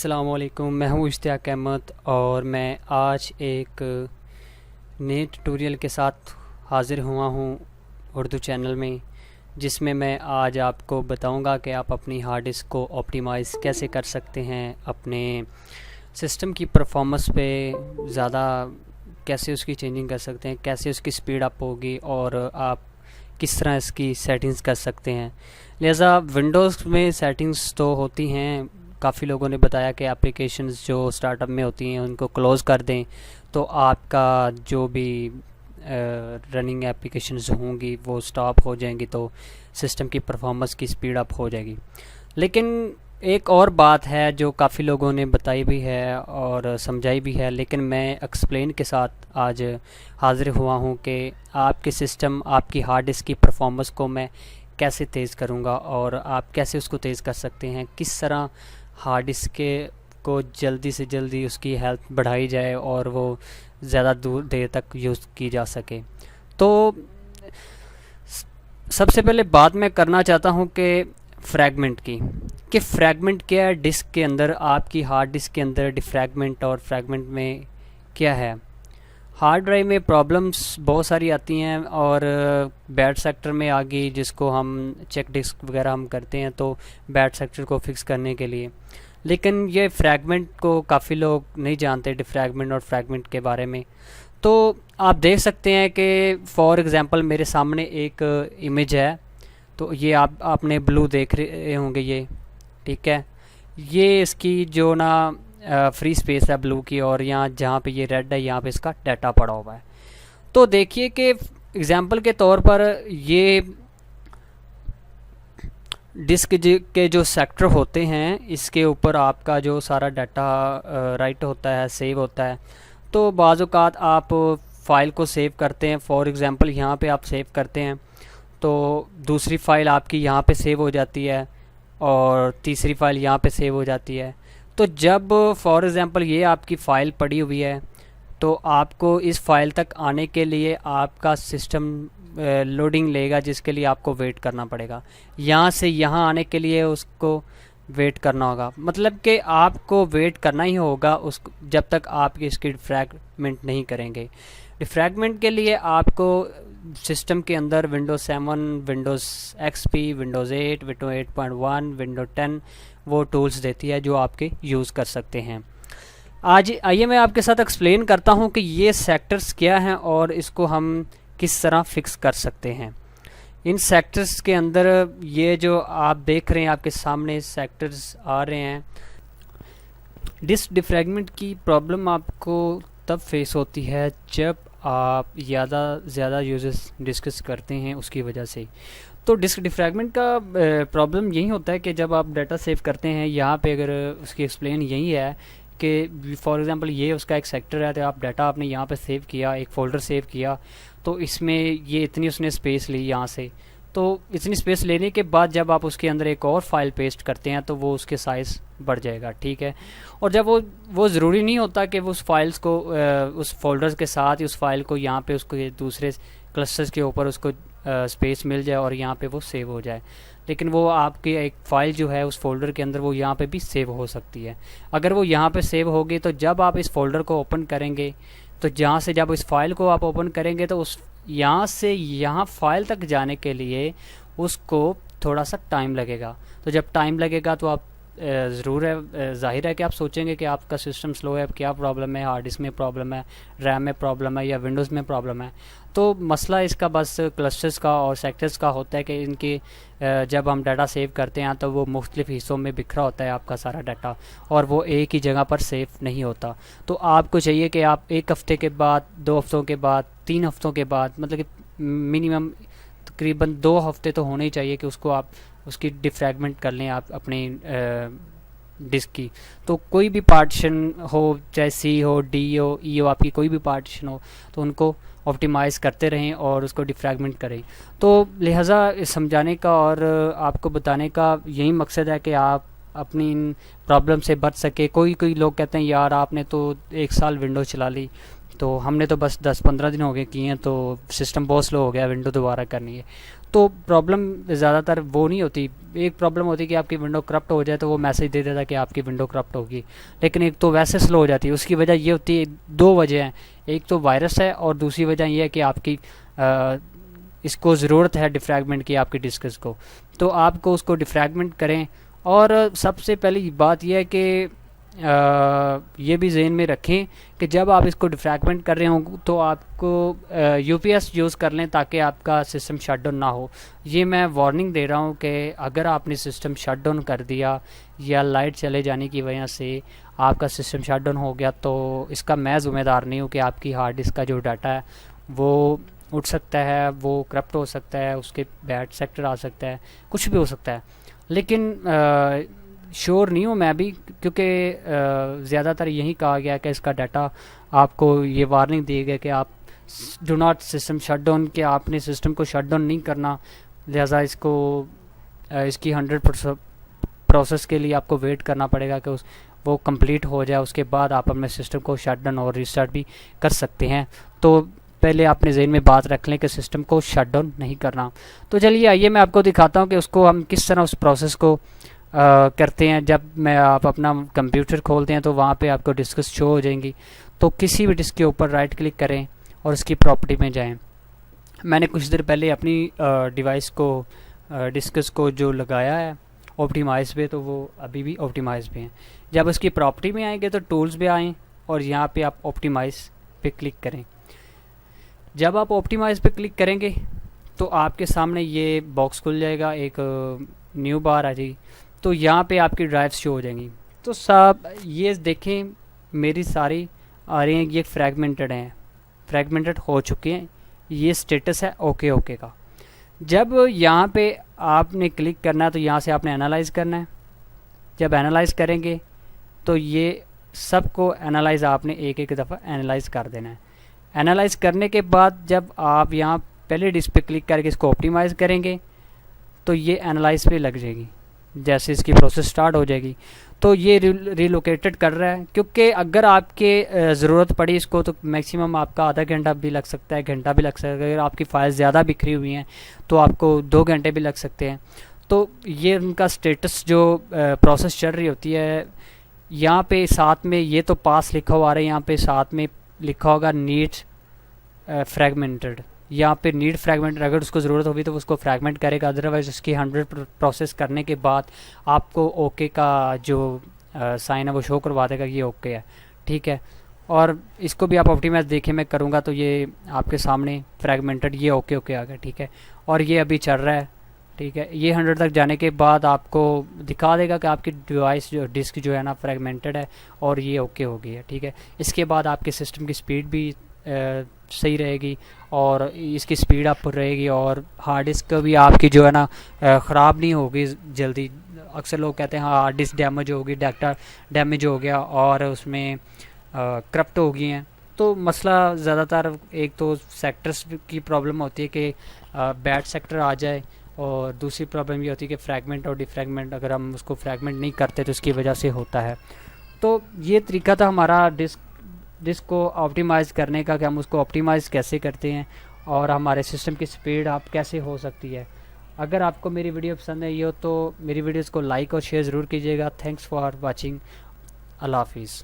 अस्सलामुअलैकुम, मैं हूँ इश्तियाक अहमद और मैं आज एक नए ट्यूटोरियल के साथ हाज़िर हुआ हूँ उर्दू चैनल में, जिसमें मैं आज आपको बताऊँगा कि आप अपनी हार्ड डिस्क को ऑप्टिमाइज़ कैसे कर सकते हैं, अपने सिस्टम की परफॉर्मेंस पे ज़्यादा कैसे उसकी चेंजिंग कर सकते हैं, कैसे उसकी स्पीड अप होगी और आप किस तरह इसकी सेटिंग्स कर सकते हैं। लिहाजा विंडोज़ में सेटिंग्स तो होती हैं, काफ़ी लोगों ने बताया कि एप्लीकेशंस जो स्टार्टअप में होती हैं उनको क्लोज़ कर दें तो आपका जो भी रनिंग एप्लीकेशंस होंगी वो स्टॉप हो जाएंगी, तो सिस्टम की परफॉर्मेंस की स्पीड अप हो जाएगी। लेकिन एक और बात है जो काफ़ी लोगों ने बताई भी है और समझाई भी है, लेकिन मैं एक्सप्लेन के साथ आज हाज़िर हुआ हूँ कि आपके सिस्टम, आपकी हार्ड डिस्क की परफॉर्मेंस को मैं कैसे तेज़ करूँगा और आप कैसे उसको तेज़ कर सकते हैं, किस तरह हार्ड डिस्क को जल्दी से जल्दी उसकी हेल्थ बढ़ाई जाए और वो ज़्यादा दूर देर तक यूज़ की जा सके। तो सबसे पहले बात मैं करना चाहता हूँ कि फ्रैगमेंट की, कि फ्रैगमेंट क्या है डिस्क के अंदर, आपकी हार्ड डिस्क के अंदर डिफ्रैगमेंट और फ्रैगमेंट में क्या है। हार्ड ड्राइव में प्रॉब्लम्स बहुत सारी आती हैं और बैड सेक्टर में आ गई, जिसको हम चेक डिस्क वगैरह हम करते हैं तो बैड सेक्टर को फिक्स करने के लिए। लेकिन ये फ्रैगमेंट को काफ़ी लोग नहीं जानते, डिफ्रैगमेंट और फ्रैगमेंट के बारे में। तो आप देख सकते हैं कि फॉर एग्ज़ाम्पल मेरे सामने एक इमेज है, तो ये आपने ब्लू देख रहे होंगे, ये ठीक है। ये इसकी जो ना फ्री स्पेस है ब्लू की, और यहाँ जहाँ पे ये रेड है यहाँ पे इसका डाटा पड़ा हुआ है। तो देखिए कि एग्जांपल के तौर पर ये डिस्क के जो सेक्टर होते हैं इसके ऊपर आपका जो सारा डाटा राइट होता है, सेव होता है। तो बाज़ औक़ात आप फ़ाइल को सेव करते हैं, फॉर एग्ज़ाम्पल यहाँ पे आप सेव करते हैं तो दूसरी फ़ाइल आपकी यहाँ पे सेव हो जाती है और तीसरी फ़ाइल यहाँ पे सेव हो जाती है। तो जब फॉर एग्ज़ाम्पल ये आपकी फ़ाइल पड़ी हुई है तो आपको इस फ़ाइल तक आने के लिए आपका सिस्टम लोडिंग लेगा, जिसके लिए आपको वेट करना पड़ेगा। यहाँ से यहाँ आने के लिए उसको वेट करना होगा, मतलब कि आपको वेट करना ही होगा उस जब तक आप इसकी डिफ्रैगमेंट नहीं करेंगे। डिफ्रैगमेंट के लिए आपको सिस्टम के अंदर Windows 7, Windows XP, Windows 8, Windows 8.1, Windows 10 वो टूल्स देती है जो आपके यूज़ कर सकते हैं। आज आइए मैं आपके साथ एक्सप्लेन करता हूँ कि ये सेक्टर्स क्या हैं और इसको हम किस तरह फिक्स कर सकते हैं। इन सेक्टर्स के अंदर ये जो आप देख रहे हैं आपके सामने सेक्टर्स आ रहे हैं। डिस्क डिफ्रैगमेंट की प्रॉब्लम आपको तब फेस होती है जब आप ज़्यादा यूजेस डिस्कस करते हैं उसकी वजह से। तो डिस्क डिफ्रैगमेंट का प्रॉब्लम यही होता है कि जब आप डाटा सेव करते हैं, यहाँ पे अगर उसकी एक्सप्लेन यही है कि फॉर एग्ज़ाम्पल ये उसका एक सेक्टर है, तो आप डाटा आपने यहाँ पे सेव किया, एक फ़ोल्डर सेव किया, तो इसमें ये इतनी उसने स्पेस ली यहाँ से। तो इतनी स्पेस लेने के बाद जब आप उसके अंदर एक और फाइल पेस्ट करते हैं तो वो उसके साइज़ बढ़ जाएगा, ठीक है। और जब वो ज़रूरी नहीं होता कि वो उस फाइल्स को उस फोल्डर्स के साथ ही उस फाइल को यहाँ पे उसको दूसरे क्लस्टर्स के ऊपर उसको स्पेस मिल जाए और यहाँ पे वो सेव हो जाए, लेकिन वो आपकी एक फ़ाइल जो है उस फोल्डर के अंदर वो यहाँ पे भी सेव हो सकती है। अगर वो यहाँ पे सेव होगी तो जब आप इस फोल्डर को ओपन करेंगे, तो जहाँ से जब इस फाइल को आप ओपन करेंगे तो उस यहाँ से यहाँ फाइल तक जाने के लिए उसको थोड़ा सा टाइम लगेगा। तो जब टाइम लगेगा तो आप ज़रूर है, ज़ाहिर है कि आप सोचेंगे कि आपका सिस्टम स्लो है, क्या प्रॉब्लम है, हार्ड डिस्क में प्रॉब्लम है, रैम में प्रॉब्लम है या विंडोज़ में प्रॉब्लम है। तो मसला इसका बस क्लस्टर्स का और सेक्टर्स का होता है कि इनकी जब हम डाटा सेव करते हैं तो वो मुख्तलिफ हिस्सों में बिखरा होता है आपका सारा डाटा, और वो एक ही जगह पर सेव नहीं होता। तो आपको चाहिए कि आप 1 हफ़्ते के बाद, 2 हफ्तों के बाद, 3 हफ्तों के बाद, मतलब कि मिनिमम तकरीबन 2 हफ्ते तो होने ही चाहिए कि उसको आप उसकी डिफ्रैगमेंट कर लें आप अपनी डिस्क की। तो कोई भी पार्टीशन हो, चाहे सी हो, डी हो, ई हो, आपकी कोई भी पार्टीशन हो, तो उनको ऑप्टिमाइज़ करते रहें और उसको डिफ्रैगमेंट करें। तो लिहाजा समझाने का और आपको बताने का यही मकसद है कि आप अपनी इन प्रॉब्लम से बच सके। कोई लोग कहते हैं यार आपने तो 1 साल विंडोज़ चला ली, तो हमने तो बस 10-15 दिन हो गए किए हैं, तो सिस्टम बहुत स्लो हो गया, विंडो दोबारा करनी है। तो प्रॉब्लम ज़्यादातर वो नहीं होती। एक प्रॉब्लम होती है कि आपकी विंडो करप्ट हो जाए तो वो मैसेज दे देता है कि आपकी विंडो करप्ट होगी, लेकिन एक तो वैसे स्लो हो जाती है। उसकी वजह ये होती है, दो वजह हैं, एक तो वायरस है और दूसरी वजह ये है कि आपकी इसको ज़रूरत है डिफ्रैगमेंट की आपकी डिस्कस को, तो आपको उसको डिफ्रैगमेंट करें। और सबसे पहली बात यह है कि ये भी जहन में रखें कि जब आप इसको डिफ्रैगमेंट कर रहे हों तो आपको यूपीएस यूज़ कर लें ताकि आपका सिस्टम शटडाउन ना हो। ये मैं वार्निंग दे रहा हूँ कि अगर आपने सिस्टम शटडाउन कर दिया या लाइट चले जाने की वजह से आपका सिस्टम शटडाउन हो गया, तो इसका मैं ज़िम्मेदार नहीं हूँ कि आपकी हार्ड डिस्क का जो डाटा है वो उठ सकता है, वो करप्ट हो सकता है, उसके बैड सेक्टर आ सकता है, कुछ भी हो सकता है। लेकिन श्योर नहीं हूँ मैं भी, क्योंकि ज़्यादातर यही कहा गया कि इसका डाटा आपको ये वार्निंग दी गई कि आप डू नॉट सिस्टम शटडाउन, कि आपने सिस्टम को शटडाउन नहीं करना, लिहाजा इसको इसकी 100% प्रोसेस के लिए आपको वेट करना पड़ेगा कि वो कंप्लीट हो जाए, उसके बाद आप अपने सिस्टम को शटडाउन और रीस्टार्ट भी कर सकते हैं। तो पहले अपने जहन में बात रख लें कि सिस्टम को शटडाउन नहीं करना। तो चलिए आइए मैं आपको दिखाता हूँ कि उसको हम किस तरह उस प्रोसेस को करते हैं। जब मैं आप अपना कंप्यूटर खोलते हैं तो वहाँ पे आपको डिस्क शो हो जाएंगी, तो किसी भी डिस्क के ऊपर राइट क्लिक करें और उसकी प्रॉपर्टी में जाएं। मैंने कुछ देर पहले अपनी डिवाइस को डिस्कस को जो लगाया है ऑप्टिमाइज पे, तो वो अभी भी ऑप्टिमाइज पे हैं। जब उसकी प्रॉपर्टी में आएंगे तो टूल्स पे आएँ और यहाँ पे आप ऑप्टिमाइज पे क्लिक करें। जब आप ऑप्टिमाइज पे क्लिक करेंगे तो आपके सामने ये बॉक्स खुल जाएगा, एक न्यू बार आ जाएगी, तो यहाँ पे आपकी ड्राइव्स शो हो जाएंगी। तो सब ये देखें मेरी सारी आ रही हैं, ये फ्रैगमेंटेड हैं, फ्रैगमेंटेड हो चुके हैं, ये स्टेटस है ओके ओके का। जब यहाँ पे आपने क्लिक करना है तो यहाँ से आपने एनालाइज करना है। जब एनालाइज करेंगे तो ये सबको एनालाइज आपने एक एक दफ़ा एनालाइज कर देना है। एनालाइज करने के बाद जब आप यहाँ पहले डिस्क पे क्लिक करके इसको ऑप्टिमाइज़ करेंगे तो ये एनालाइज पे लग जाएगी। जैसे इसकी प्रोसेस स्टार्ट हो जाएगी तो ये रिलोकेटेड कर रहा है, क्योंकि अगर आपके ज़रूरत पड़ी इसको तो मैक्सिमम आपका आधा घंटा भी लग सकता है, घंटा भी लग सकता है। अगर आपकी फाइल ज़्यादा बिखरी हुई हैं तो आपको 2 घंटे भी लग सकते हैं। तो ये उनका स्टेटस जो प्रोसेस चल रही होती है, यहाँ पे साथ में ये तो पास लिखा हुआ आ रहा है, यहाँ पे साथ में लिखा होगा नीड फ्रैगमेंटेड। यहाँ पे नीड फ्रैगमेंटेड, अगर उसको ज़रूरत होगी तो उसको फ्रैगमेंट करेगा, अदरवाइज़ उसकी 100 प्रोसेस करने के बाद आपको ओके का जो साइन है वो शो करवा देगा ये ओके है, ठीक है। और इसको भी आप ऑप्टिमाइज देखें मैं करूँगा तो ये आपके सामने फ्रैगमेंटेड ये ओके ओके आ गया, ठीक है। और ये अभी चल रहा है, ठीक है। ये 100 तक जाने के बाद आपको दिखा देगा कि आपकी डिवाइस जो डिस्क जो है ना फ्रैगमेंटेड है और ये ओके हो गई है, ठीक है। इसके बाद आपके सिस्टम की स्पीड भी सही रहेगी और इसकी स्पीड अप रहेगी, और हार्ड डिस्क भी आपकी जो है ना ख़राब नहीं होगी जल्दी। अक्सर लोग कहते हैं हार्ड डिस्क डैमेज होगी, डाटा डैमेज हो गया और उसमें करप्ट हो गई हैं। तो मसला ज़्यादातर एक तो सेक्टर्स की प्रॉब्लम होती है कि बैड सेक्टर आ जाए, और दूसरी प्रॉब्लम ये होती है कि फ्रैगमेंट और डिफ्रैगमेंट अगर हम उसको फ्रैगमेंट नहीं करते तो इसकी वजह से होता है। तो ये तरीका था हमारा डिस्क को ऑप्टिमाइज़ करने का कि हम उसको ऑप्टिमाइज़ कैसे करते हैं और हमारे सिस्टम की स्पीड आप कैसे हो सकती है। अगर आपको मेरी वीडियो पसंद आई हो तो मेरी वीडियोस को लाइक और शेयर ज़रूर कीजिएगा। Thanks for watching. अल्लाह हाफिज़।